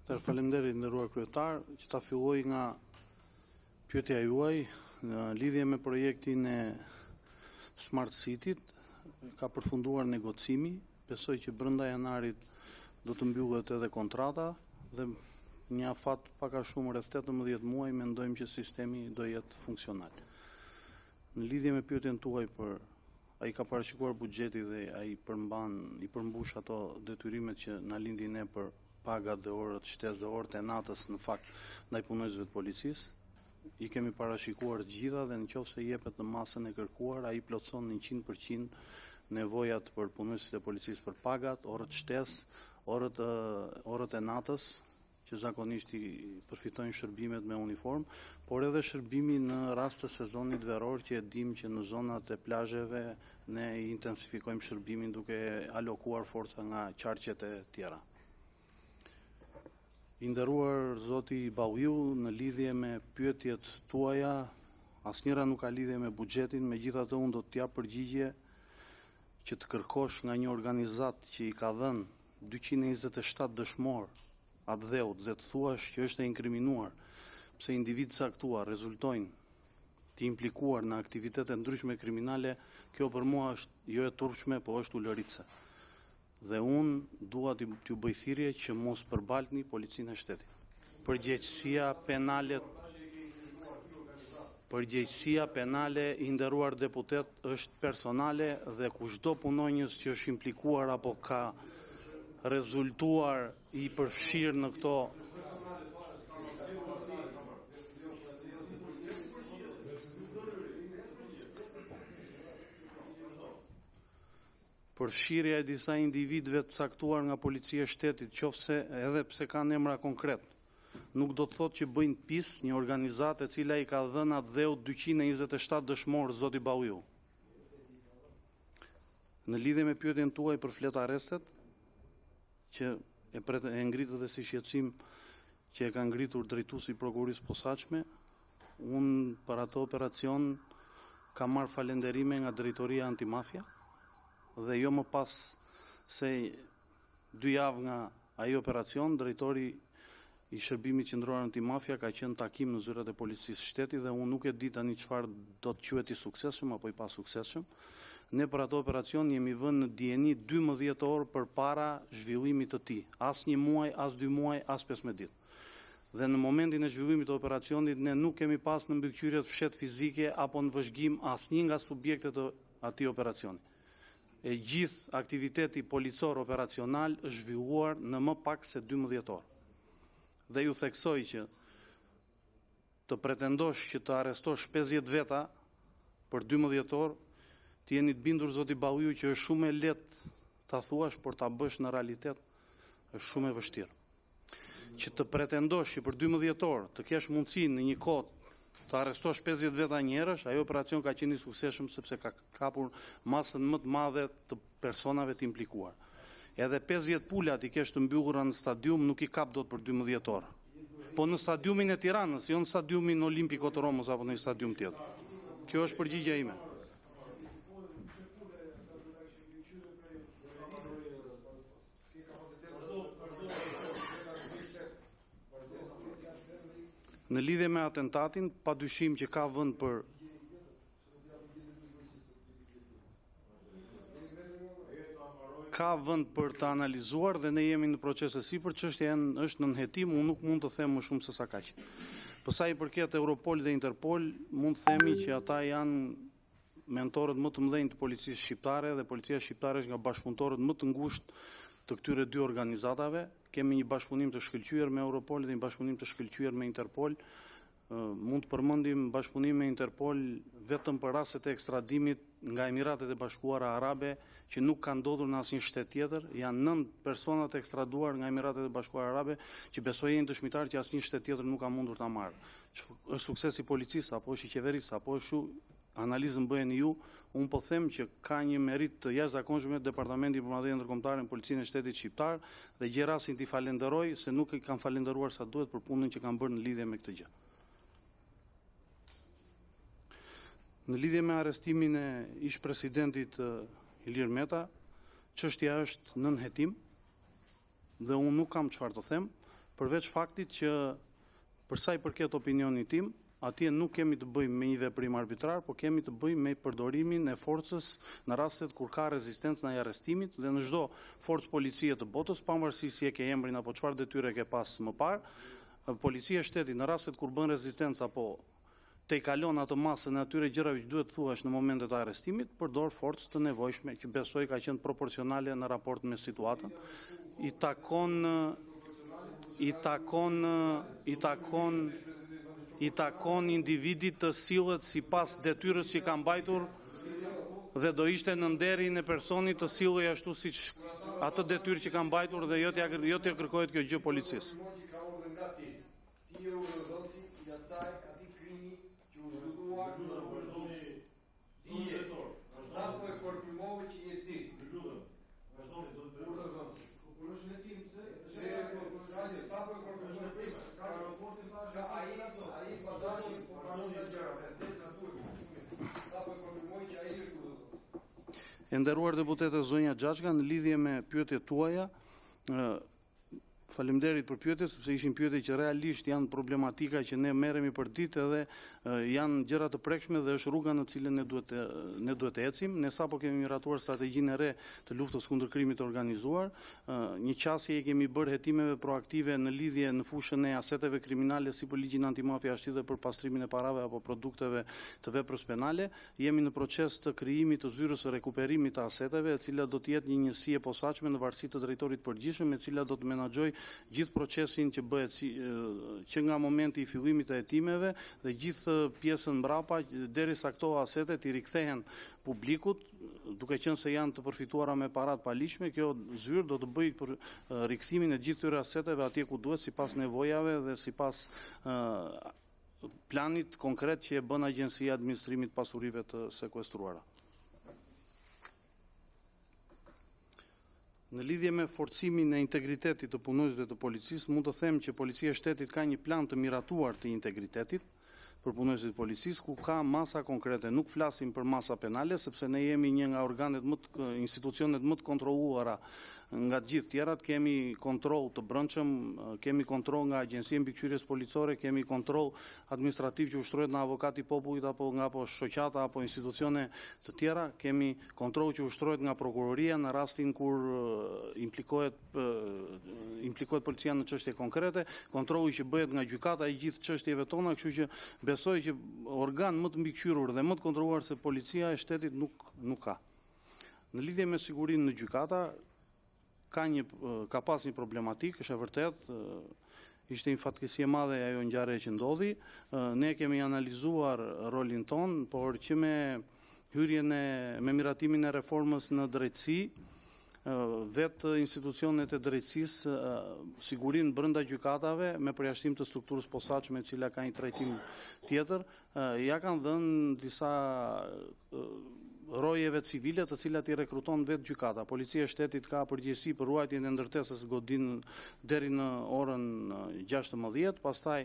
Faleminderit nderuar kryetar, që ta filloj nga pyetja juaj në lidhje me projektin e Smart City-t, ka përfunduar negocimi, besoj që brenda janarit do të mbyllet edhe kontrata dhe një afat pak a shumë rreth 18 muaj mendojmë që sistemi do jetë funksional. Në lidhje me pyetjen tuaj për ai ka parashikuar buxheti dhe ai i përmbush ato detyrimet që na lindin ne për pagat dhe orët shtesë dhe orët e natës në fakt ndaj punonjësve të policisë. I kemi parashikuar të gjitha dhe nëse jepet në masën e kërkuar, ai plotson 100% nevojat për punonjësit e policisë për pagat, orët shtesë, orët e natës, që zakonisht i përfitojnë shërbimet me uniform, por edhe shërbimi në rast të sezonit veror që e dim që në zonat e plazheve ne intensifikojmë shërbimin duke alokuar forca nga qarqet e tjera. I nderuar zoti Balliu, në lidhje me pyetjet tuaja, asnjëra nuk ka lidhje me buxhetin, megjithatë unë do të jap përgjigje që të kërkosh nga një organizat që i ka dhënë 227 dëshmor atë dheut dhe të thuash që është e inkriminuar pse individ caktuar rezultojnë të implikuar në aktivitete ndryshme kriminale, kjo për mua është jo e turpshme, po është ulëritse. Dhe unë dua t'ju bëj thirrje që mos përbaltni policinë e shtetit. Përgjegjësia penale i nderuar deputet është personale dhe kushdo punonjës që është implikuar apo ka rezultuar i përfshirë në këto përfshirja e disa individëve të caktuar nga policia e shtetit, qofse edhe pse kanë emra konkret, nuk do të thotë që bëjnë pjesë një organizatë e cila i ka dhënë atë dheut 227 dëshmor zoti Balliu. Në lidhje me pyetjen tuaj për flet arrestet, që e ngritur dhe si shqetësim që e ka ngritur drejtuesi i prokurisë posaçme, unë për ato operacion kam marrë falenderime nga drejtoria antimafia dhe jo më pas se 2 javë nga ai operacion, drejtori i shërbimit qendror antimafia ka qenë takim në zyrat e policisë shtetit dhe unë nuk e di tani çfarë do të quhet i suksesshëm apo i pasuksesshëm. Ne për ato operacion jemi vënë në dieni 12 orë përpara zhvillimit të tij. As 1 muaj, as 2 muaj, as 15 ditë. Dhe në momentin e zhvillimit të operacionit ne nuk kemi pas në mbikëqyrje të fshet fizike apo në vëzhgim asnjë nga subjektet e atij operacioni. E gjithë aktiviteti policor operacional është zhvilluar në më pak se 12 orë. Dhe ju theksoj që të pretendosh që të arrestosh 50 veta për 12 orë, të jeni të bindur zoti Balliu që është shumë e lehtë ta thuash, por ta bësh në realitet është shumë e vështirë. Që të pretendosh që për 12 orë të kesh mundësi në një kohë të arrestosh 50 veta njerësh, ajo operacion ka qenë i suksesshëm sepse ka kapur masën më të madhe të personave të implikuar. Edhe 50 pulat i kesh të mbyllura në stadium nuk i kap dot për 12 orë. Po në stadiumin e Tiranës, jo në stadiumin Olimpiko të Romës apo në një stadium tjetër. Kjo është përgjigjja ime. Në lidhje me atentatin, padyshim që ka vend për të analizuar dhe ne jemi në proces e sipër, çështja është në hetim, unë nuk mund të them më shumë se sa kaq. Për sa i përket Europol dhe Interpol, mund të themi që ata janë mentorët më të mëdhenj të policisë shqiptare dhe policia shqiptare është nga bashkëpunëtorët më të ngushtë të këtyre 2 organizatave. Kemi një bashkëpunim të shkëlqyer me Europol dhe një bashkëpunim të shkëlqyer me Interpol. Mund të përmendim bashkëpunim me Interpol vetëm për rastet e ekstradimit nga Emiratet e Bashkuara Arabe, që nuk ka ndodhur në asnjë shtet tjetër. Janë 9 persona të ekstraduar nga Emiratet e Bashkuara Arabe, që besoj janë dëshmitar që asnjë shtet tjetër nuk ka mundur ta marrë. Është suksesi i policisë apo është i qeverisë apo është analizën bëheni ju, unë po them që ka një merit të jashtëzakonshëm Departamenti për Madhërinë Ndërkombëtare në Policinë e Shtetit Shqiptar dhe gjej rastin t'i falenderoj se nuk i kanë falenderuar sa duhet për punën që kanë bërë në lidhje me këtë gjë. Në lidhje me arrestimin e ish-presidentit Ilir Meta, çështja është nën hetim dhe unë nuk kam çfarë të them, përveç faktit që për sa i përket opinionit tim, atje nuk kemi të bëjmë me një veprim arbitrar, por kemi të bëjmë me përdorimin e forcës në rastet kur ka rezistencë ndaj arrestimit dhe në çdo forcë policie të botës, pavarësisht si e ke emrin apo çfarë detyre ke pas më parë, policia e shtetit në rastet kur bën rezistencë apo te i kalon atë masën e atyre gjërave që duhet thuash në momentet e arrestimit, përdor forcë të nevojshme që besoj ka qenë proporcionale në raport me situatën. I takon individit të sillet sipas detyrës që ka mbajtur dhe do ishte në nderin e personit të sillej ashtu siç atë detyrë që ka mbajtur dhe jo t'ja kërkohet kjo gjë policisë. E nderuar deputete zonja Xhaxha, në lidhje me pyetjet tuaja, faleminderit për pyetje, sepse ishin pyetje që realisht janë problematika që ne merremi për ditë edhe janë gjëra të prekshme dhe është rruga në cilën ne duhet të ecim. Ne sapo kemi miratuar strategjinë e re të luftës kundër krimit të organizuar. Një qasje i kemi bërë hetimeve proaktive në lidhje në fushën e aseteve kriminale si për ligjin antimafia ashtu dhe për pastrimin e parave apo produkteve të veprës penale. Jemi në proces të krijimit të zyrës së rekuperimit të aseteve, e cila do të jetë një njësi e posaçme në varësi të drejtorit përgjithshëm, e cila do të menaxhojë gjithë procesin që bëhet që nga momenti i fillimit të hetimeve dhe gjithë pjesën mbrapa derisa këto asetet i rikthehen publikut, duke qenë se janë të përfituara me parat paligjshme. Kjo zyrë do të bëjë për rikthimin e gjithë këtyre aseteve atje ku duhet sipas nevojave dhe sipas planit konkret që e bën Agjencia e Administrimit të Pasurive të Sekuestruara. Në lidhje me forcimin e integritetit të punonjësve të policisë, mund të them që Policia e Shtetit ka një plan të miratuar të integritetit për punonjësit e policisë, ku ka masa konkrete. Nuk flasim për masa penale, sepse ne jemi një nga institucionet më të kontrolluara nga të gjithë tjerat. Kemi kontroll të brendshëm, kemi kontroll nga Agjencia e Mbikëqyrjes Policore, kemi kontroll administrativ që ushtrohet nga avokati i popullit apo nga shoqata apo institucione të tjera, kemi kontroll që ushtrohet nga prokuroria në rastin kur implikohet policia në çështje konkrete, kontrolli që bëhet nga gjykata i gjithë çështjeve tona, kështu që besoj që organ më të mbikëqyrur dhe më të kontrolluar se Policia e Shtetit nuk ka. Në lidhje me sigurinë në gjykata, ka pas një problematik, është e vërtet, ishte një fatkeqësi e madhe ajo ngjarje që ndodhi. Ne kemi analizuar rolin ton, por që me hyrjen me miratimin e reformës në drejtësi, vetë institucionet e drejtësisë sigurinë brenda gjykatave me përjashtim të strukturës posaçme e cila ka një trajtim tjetër, ja kanë dhënë disa rojeve civile të cilat i rekruton vetë gjykata. Policia e Shtetit ka përgjegjësi për ruajtjen e ndërtesës godin deri në orën 16, pastaj